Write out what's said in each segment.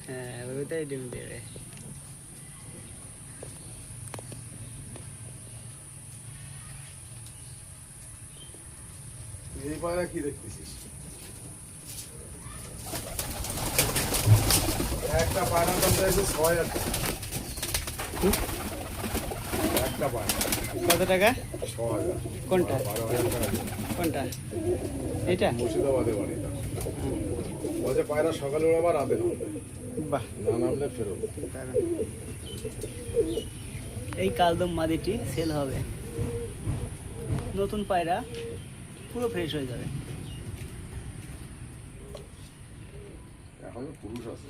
হ্যাঁ ওইটাই ডিম দেবে। এই পায়রা কি দেখতেছিস? একটা পায়রার দাম চাইছে ৬,০০০ টাকা। একটা পায়রা কত টাকা? ৬,০০০। কোনটা? ১২,০০০ টাকা দিয়ে। কোনটা? এটা? মুর্শিদাবাদে বাড়ি তার। বলছে পায়রা সকালে উড়াবার রাতে নামবে, বাহ, না নামলে ফেরত। দারুণ। এই কালদম মাদিটি সেল হবে। নতুন পায়রা পুরো ফ্রেশ হয়ে যাবে। এখনো পুরুষ আছে?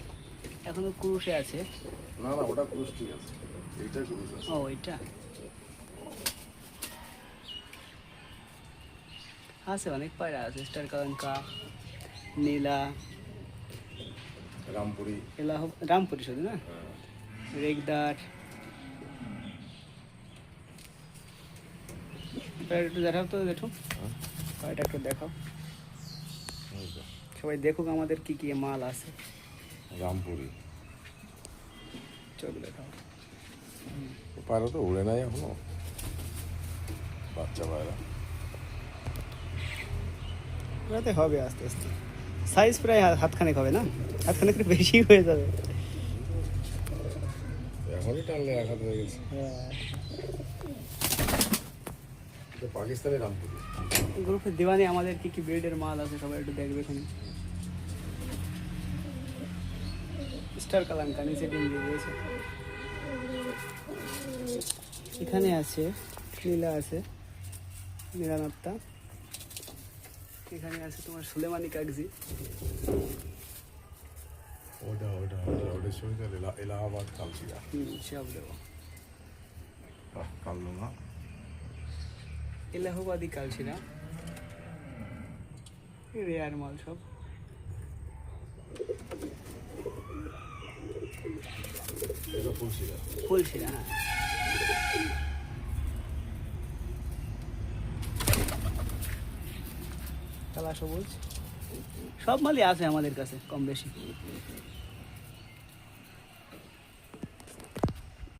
এখনো কুরুশে আছে। না না, ওটা পুরুষ ঠিক আছে, এইটাই পুরুষ আছে। ও ওইটা আছে, অনেক পায়রা আছে। স্টার কালঙ্কা, নীলা, রামপুরি। এলা রামপুরি শুধু না, রেগদার। একটু দেখাও তো, দেখো পায়রাটা একটু দেখাও, সবাই দেখুক আমাদের কি কি মাল আছে। রামপুরি চোখ দেখাও। পায়রা তো উড়ে নাই এখনো, বাচ্চা পায়রা। ওটাতে হবে আস্তে আস্তে, সাইজ প্রায় হাতখানেক হবে না, হাতখানেক একটু বেশি হয়ে যাবে। এখনই টানলে এক হাত হয়ে গেছে। হ্যাঁ, এটা পাকিস্তানি রামপুরি। গ্রুপে দিওয়ানি আমাদের কি কি ব্রিডের মাল আছে সবাই একটু দেখবে এখানে। স্টার কালাঙ্কা নিচে ডিম দিয়ে দিয়েছে। এখানে আছে নীলা, আছে নীলানত্তা। এখানে আছে তোমার সুলেমানি কাগজি। ওটা ওটা ওটা ওটার সঙ্গে এলাহাবাদ কালচিরা। সব দেবো। কালো না, এলাহাবাদি কালচিরা, রেয়ার মাল সব। এটা ফুলশিরা। ফুলশিরা, হ্যাঁ। কালা সবুজ, সব মালই আছে আমাদের কাছে কম বেশি।